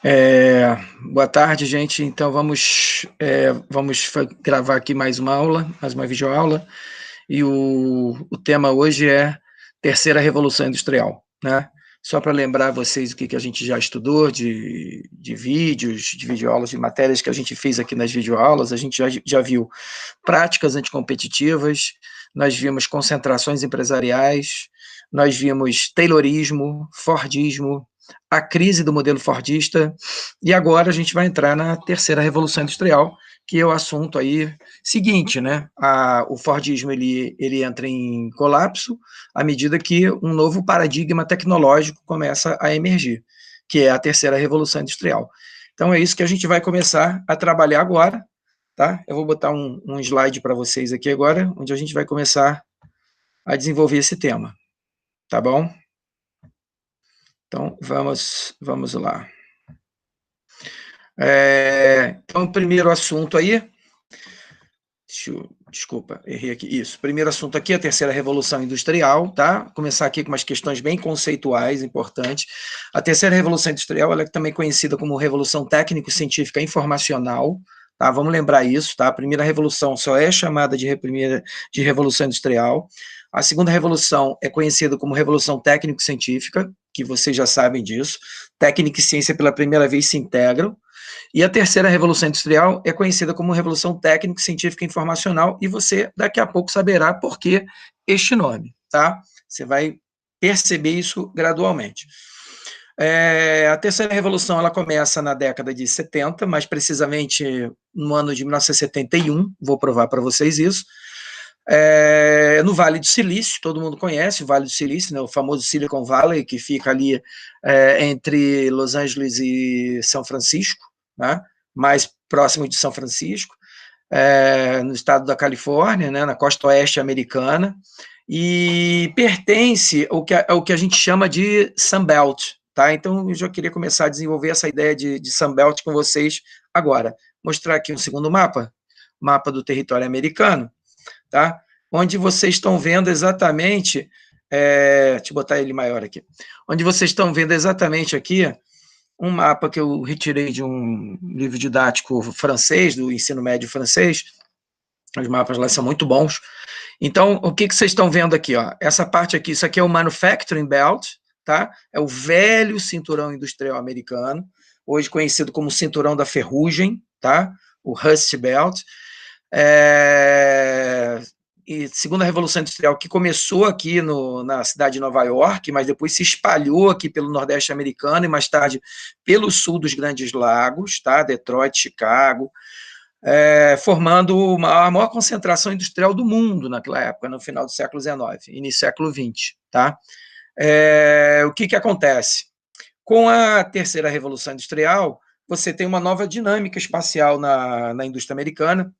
É, Boa tarde, gente. Então vamos gravar aqui mais uma aula, mais uma videoaula. E o tema hoje é Terceira Revolução Industrial, né? Só para lembrar vocês o que a gente já estudou de vídeos, de videoaulas, de matérias que a gente fez aqui nas videoaulas, a gente já viu práticas anticompetitivas, nós vimos concentrações empresariais, nós vimos Taylorismo, Fordismo, a crise do modelo fordista, e agora a gente vai entrar na terceira revolução industrial, que é o assunto aí seguinte, né? O Fordismo ele entra em colapso à medida que um novo paradigma tecnológico começa a emergir, que é a terceira revolução industrial. Então é isso que a gente vai começar a trabalhar agora, tá? Eu vou botar um slide para vocês aqui agora, onde a gente vai começar a desenvolver esse tema, tá bom? Então vamos lá. Então, o primeiro assunto aí, desculpa, errei aqui, isso, primeiro assunto aqui é a terceira revolução industrial, tá? Vou começar aqui com umas questões bem conceituais, importantes. A terceira revolução industrial, ela é também conhecida como revolução técnico-científica informacional, tá? Vamos lembrar isso, tá? A primeira revolução só é chamada de revolução industrial. A segunda revolução é conhecida como revolução técnico-científica, que vocês já sabem disso. Técnica e ciência pela primeira vez se integram. E a terceira revolução industrial é conhecida como revolução técnica, científica e informacional, e você daqui a pouco saberá por que este nome, tá? Você vai perceber isso gradualmente. A terceira revolução ela começa na década de 70, mais precisamente no ano de 1971, vou provar para vocês isso. No Vale do Silício, todo mundo conhece o Vale do Silício, né, o famoso Silicon Valley, que fica ali entre Los Angeles e São Francisco, né, mais próximo de São Francisco, no estado da Califórnia, né, na costa oeste americana, e pertence ao que a gente chama de Sunbelt. Tá? Então, eu já queria começar a desenvolver essa ideia de Sunbelt com vocês agora. Mostrar aqui um segundo mapa do território americano, tá? Onde vocês estão vendo exatamente, deixa eu botar ele maior aqui, onde vocês estão vendo exatamente aqui um mapa que eu retirei de um livro didático francês, do ensino médio francês. Os mapas lá são muito bons. Então, o que vocês estão vendo aqui? Ó? Essa parte aqui, isso aqui é o Manufacturing Belt, tá? É o velho cinturão industrial americano, hoje conhecido como cinturão da ferrugem, tá? O Rust Belt. E segundo a Revolução Industrial, que começou aqui na cidade de Nova York, mas depois se espalhou aqui pelo Nordeste americano e mais tarde pelo sul dos Grandes Lagos, tá? Detroit, Chicago, formando a maior concentração industrial do mundo naquela época, no final do século XIX, início do século XX. Tá? O que acontece? Com a terceira Revolução Industrial, você tem uma nova dinâmica espacial na indústria americana,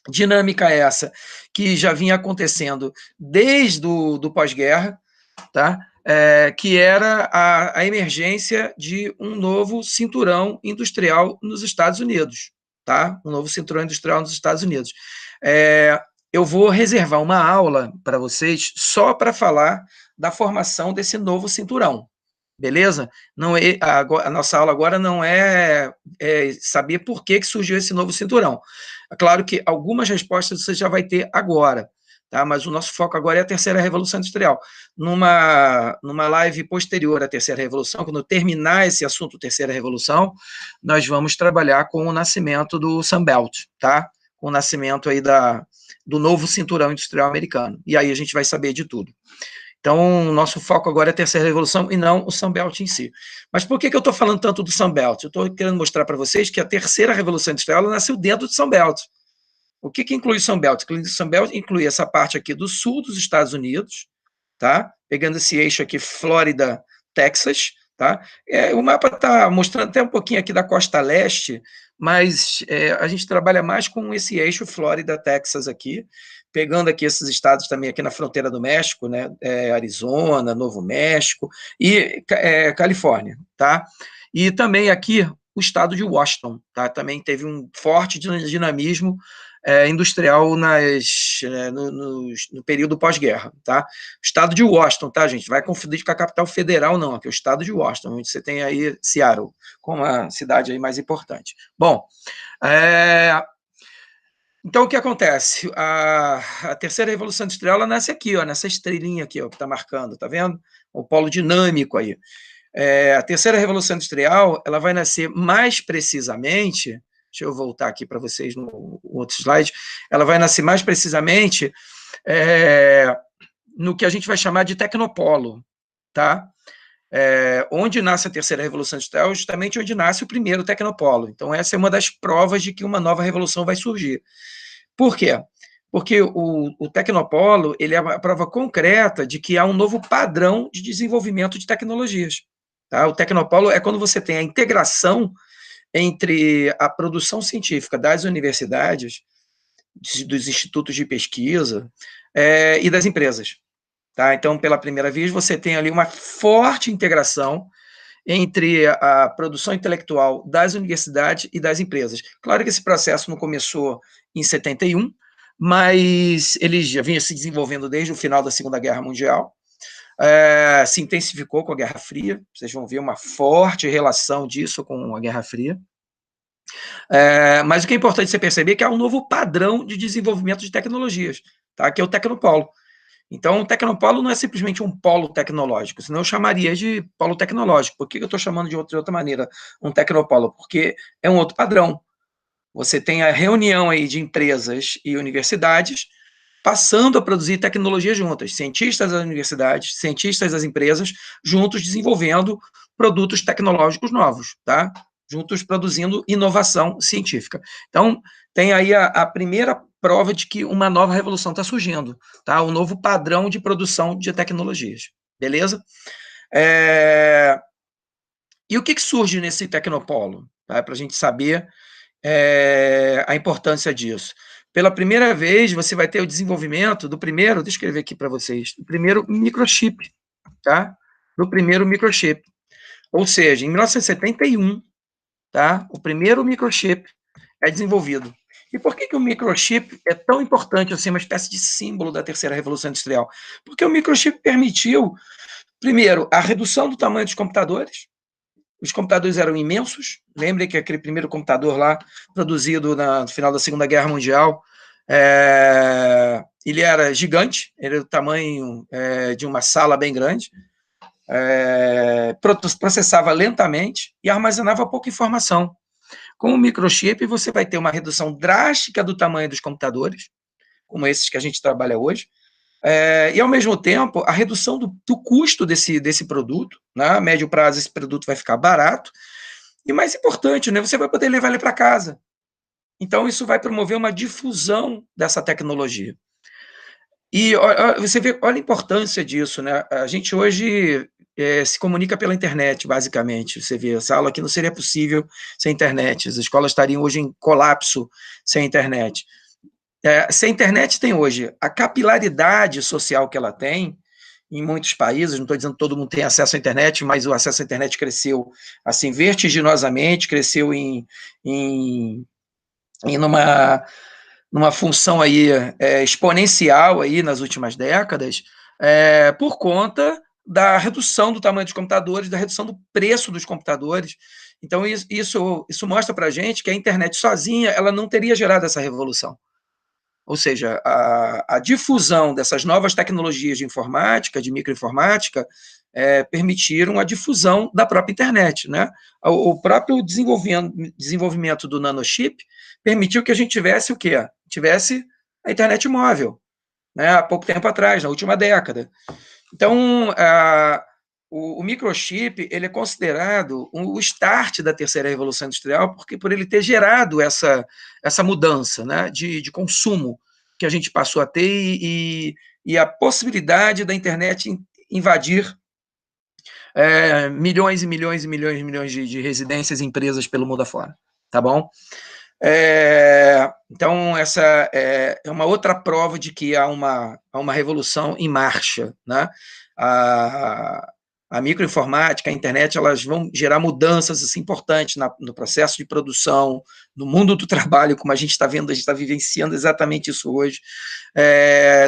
dinâmica essa que já vinha acontecendo desde do pós-guerra, tá? Que era a emergência de um novo cinturão industrial nos Estados Unidos, tá? Um novo cinturão industrial nos Estados Unidos. Eu vou reservar uma aula para vocês só para falar da formação desse novo cinturão, beleza? Não é, a nossa aula agora não é saber por que surgiu esse novo cinturão. É claro que algumas respostas você já vai ter agora, tá? Mas o nosso foco agora é a terceira revolução industrial. Numa live posterior à terceira revolução, quando terminar esse assunto terceira revolução, nós vamos trabalhar com o nascimento do Sunbelt, tá? Com o nascimento aí do novo cinturão industrial americano. E aí a gente vai saber de tudo. Então, o nosso foco agora é a terceira revolução e não o Sunbelt em si. Mas por que eu estou falando tanto do Sunbelt? Eu estou querendo mostrar para vocês que a terceira revolução industrial nasceu dentro do Sunbelt. O que inclui o Sunbelt? O Sunbelt inclui essa parte aqui do sul dos Estados Unidos, tá? Pegando esse eixo aqui, Flórida, Texas, tá? O mapa está mostrando até um pouquinho aqui da costa leste, mas a gente trabalha mais com esse eixo Flórida, Texas aqui, pegando aqui esses estados também aqui na fronteira do México, né? Arizona, Novo México e Califórnia, tá? E também aqui o estado de Washington, tá? Também teve um forte dinamismo industrial no período pós-guerra, tá? Estado de Washington, tá, gente? Vai confundir com a capital federal, não, aqui é o estado de Washington, onde você tem aí Seattle, como a cidade aí mais importante. Bom, então o que acontece? A terceira revolução industrial, ela nasce aqui, ó, nessa estrelinha aqui, ó, que está marcando, tá vendo? O polo dinâmico aí. A terceira revolução industrial, ela vai nascer mais precisamente, deixa eu voltar aqui para vocês no outro slide, ela vai nascer mais precisamente no que a gente vai chamar de tecnopolo, tá? Onde nasce a terceira revolução industrial, justamente onde nasce o primeiro tecnopolo. Então, essa é uma das provas de que uma nova revolução vai surgir. Por quê? Porque o tecnopolo, ele é a prova concreta de que há um novo padrão de desenvolvimento de tecnologias. Tá? O tecnopolo é quando você tem a integração entre a produção científica das universidades, dos institutos de pesquisa e das empresas. Tá? Então, pela primeira vez, você tem ali uma forte integração entre a produção intelectual das universidades e das empresas. Claro que esse processo não começou em 71, mas ele já vinha se desenvolvendo desde o final da Segunda Guerra Mundial, se intensificou com a Guerra Fria, vocês vão ver uma forte relação disso com a Guerra Fria. Mas o que é importante você perceber é que há um novo padrão de desenvolvimento de tecnologias, tá? Que é o tecnopolo. Então, o tecnopolo não é simplesmente um polo tecnológico, senão eu chamaria de polo tecnológico. Por que eu estou chamando de outra maneira um tecnopolo? Porque é um outro padrão. Você tem a reunião aí de empresas e universidades passando a produzir tecnologia juntas, cientistas das universidades, cientistas das empresas, juntos desenvolvendo produtos tecnológicos novos, tá? Juntos produzindo inovação científica. Então, tem aí a primeira prova de que uma nova revolução está surgindo, tá? Um novo padrão de produção de tecnologias, beleza? E o que surge nesse tecnopolo? Tá? Para a gente saber a importância disso. Pela primeira vez, você vai ter o desenvolvimento do primeiro, deixa eu escrever aqui para vocês, do primeiro microchip, tá? Do primeiro microchip. Ou seja, em 1971, tá? O primeiro microchip é desenvolvido. E por que o microchip é tão importante, assim, uma espécie de símbolo da terceira revolução industrial? Porque o microchip permitiu, primeiro, a redução do tamanho dos computadores. Os computadores eram imensos. Lembre que aquele primeiro computador lá, produzido no final da Segunda Guerra Mundial, ele era gigante, ele era do tamanho de uma sala bem grande, processava lentamente e armazenava pouca informação. Com o microchip, você vai ter uma redução drástica do tamanho dos computadores, como esses que a gente trabalha hoje, e, ao mesmo tempo, a redução do custo desse produto, né? A médio prazo, esse produto vai ficar barato, e mais importante, né? Você vai poder levar ele para casa. Então, isso vai promover uma difusão dessa tecnologia. E você vê, olha a importância disso, né? A gente hoje se comunica pela internet, basicamente. Você vê, essa aula aqui não seria possível sem internet. As escolas estariam hoje em colapso sem internet. Se a internet tem hoje a capilaridade social que ela tem, em muitos países, não estou dizendo que todo mundo tem acesso à internet, mas o acesso à internet cresceu assim vertiginosamente, cresceu numa função aí exponencial aí nas últimas décadas, por conta da redução do tamanho dos computadores, da redução do preço dos computadores. Então, isso mostra para a gente que a internet sozinha ela não teria gerado essa revolução. Ou seja, a difusão dessas novas tecnologias de informática, de microinformática, permitiram a difusão da própria internet, né? O próprio desenvolvimento do nanochip permitiu que a gente tivesse o quê? Tivesse a internet móvel, né? Há pouco tempo atrás, na última década. Então, o microchip ele é considerado o start da terceira revolução industrial, porque por ele ter gerado essa mudança, né, de consumo que a gente passou a ter e a possibilidade da internet invadir milhões e milhões e milhões e milhões de residências e empresas pelo mundo afora, tá bom? Então, essa é uma outra prova de que há uma revolução em marcha, né? a microinformática, a internet, elas vão gerar mudanças assim, importantes no processo de produção, no mundo do trabalho, como a gente está vendo, a gente está vivenciando exatamente isso hoje,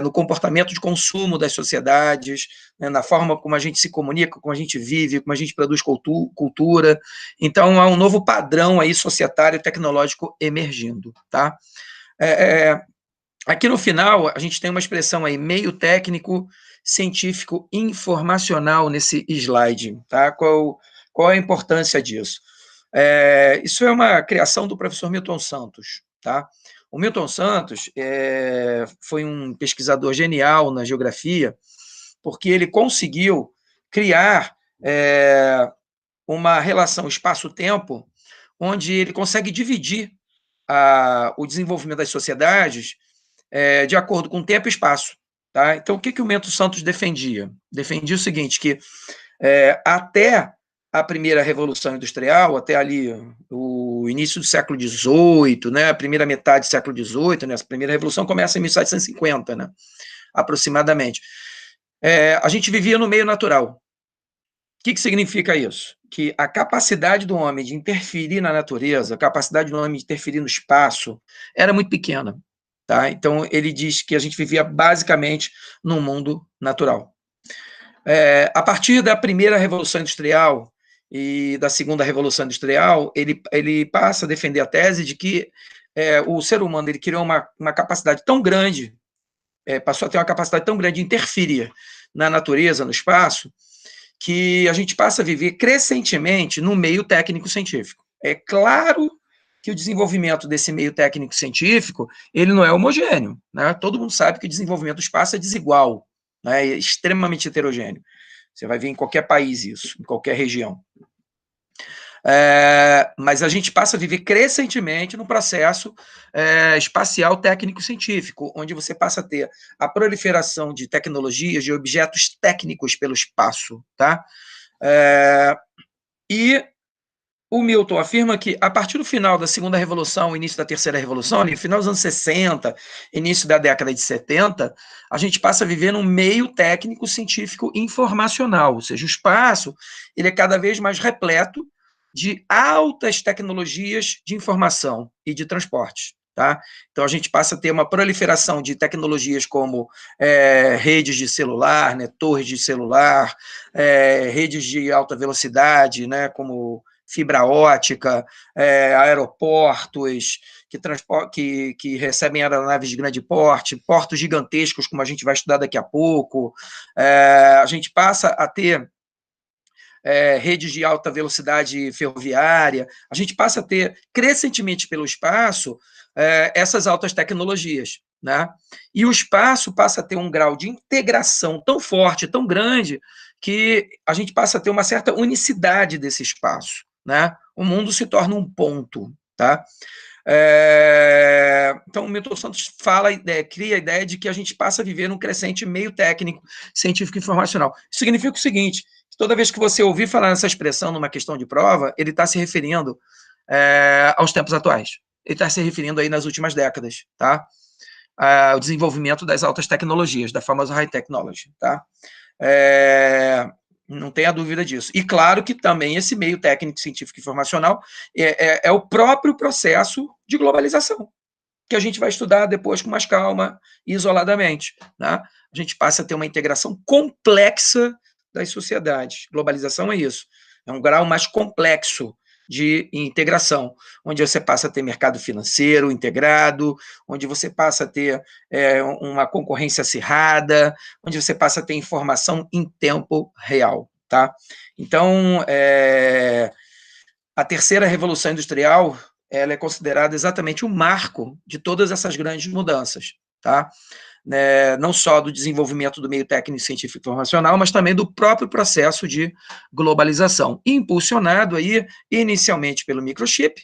no comportamento de consumo das sociedades, né, na forma como a gente se comunica, como a gente vive, como a gente produz cultura. Então, há um novo padrão aí societário e tecnológico emergindo, tá? Aqui no final, a gente tem uma expressão aí, meio técnico, científico, informacional nesse slide, tá? Qual a importância disso? Isso é uma criação do professor Milton Santos, tá? O Milton Santos foi um pesquisador genial na geografia, porque ele conseguiu criar uma relação espaço-tempo, onde ele consegue dividir o desenvolvimento das sociedades de acordo com tempo e espaço. Tá? Então, o que o Milton Santos defendia? Defendia o seguinte, que até a primeira Revolução Industrial, até ali o início do século XVIII, né, a primeira metade do século XVIII, né, a primeira Revolução começa em 1750, né, aproximadamente. A gente vivia no meio natural. O que significa isso? Que a capacidade do homem de interferir na natureza, a capacidade do homem de interferir no espaço, era muito pequena. Tá? Então, ele diz que a gente vivia basicamente num mundo natural. A partir da primeira Revolução Industrial e da segunda Revolução Industrial, ele passa a defender a tese de que o ser humano ele criou uma capacidade tão grande, passou a ter uma capacidade tão grande de interferir na natureza, no espaço, que a gente passa a viver crescentemente no meio técnico-científico. É claro que o desenvolvimento desse meio técnico-científico, ele não é homogêneo, né? Todo mundo sabe que o desenvolvimento do espaço é desigual, né? É extremamente heterogêneo. Você vai ver em qualquer país isso, em qualquer região. Mas a gente passa a viver crescentemente no processo espacial técnico-científico, onde você passa a ter a proliferação de tecnologias, de objetos técnicos pelo espaço, tá? E o Milton afirma que, a partir do final da segunda revolução, início da terceira revolução, ali, final dos anos 60, início da década de 70, a gente passa a viver num meio técnico, científico, informacional, ou seja, o espaço ele é cada vez mais repleto de altas tecnologias de informação e de transporte. Tá? Então, a gente passa a ter uma proliferação de tecnologias como redes de celular, né, torres de celular, redes de alta velocidade, né, como fibra ótica, aeroportos que recebem aeronaves de grande porte, portos gigantescos, como a gente vai estudar daqui a pouco. A gente passa a ter redes de alta velocidade ferroviária, a gente passa a ter crescentemente pelo espaço essas altas tecnologias. Né? E o espaço passa a ter um grau de integração tão forte, tão grande, que a gente passa a ter uma certa unicidade desse espaço. Né? O mundo se torna um ponto. Tá? Então, o Milton Santos cria a ideia de que a gente passa a viver num crescente meio técnico, científico e informacional. Isso significa o seguinte: toda vez que você ouvir falar nessa expressão numa questão de prova, ele está se referindo aos tempos atuais. Ele está se referindo aí nas últimas décadas, tá? O desenvolvimento das altas tecnologias, da famosa high technology, tá? Não tenha dúvida disso. E claro que também esse meio técnico, científico e informacional é o próprio processo de globalização, que a gente vai estudar depois com mais calma e isoladamente. Né? A gente passa a ter uma integração complexa das sociedades. Globalização é isso. É um grau mais complexo de integração, onde você passa a ter mercado financeiro integrado, onde você passa a ter uma concorrência acirrada, onde você passa a ter informação em tempo real. Tá? Então, a terceira revolução industrial ela é considerada exatamente o marco de todas essas grandes mudanças. Tá? Não só do desenvolvimento do meio técnico, científico e informacional, mas também do próprio processo de globalização, impulsionado aí inicialmente pelo microchip,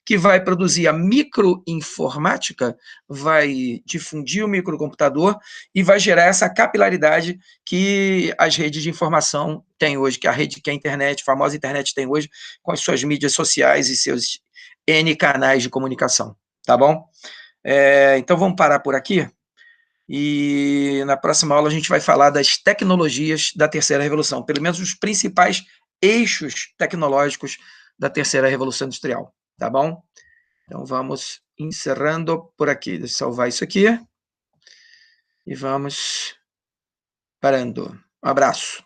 que vai produzir a microinformática, vai difundir o microcomputador e vai gerar essa capilaridade que as redes de informação têm hoje, que a internet, a famosa internet tem hoje, com as suas mídias sociais e seus N canais de comunicação, tá bom? Então vamos parar por aqui. e na próxima aula a gente vai falar das tecnologias da terceira revolução, pelo menos os principais eixos tecnológicos da terceira revolução industrial, tá bom? Então vamos encerrando por aqui. Deixa eu salvar isso aqui e vamos parando. Um abraço.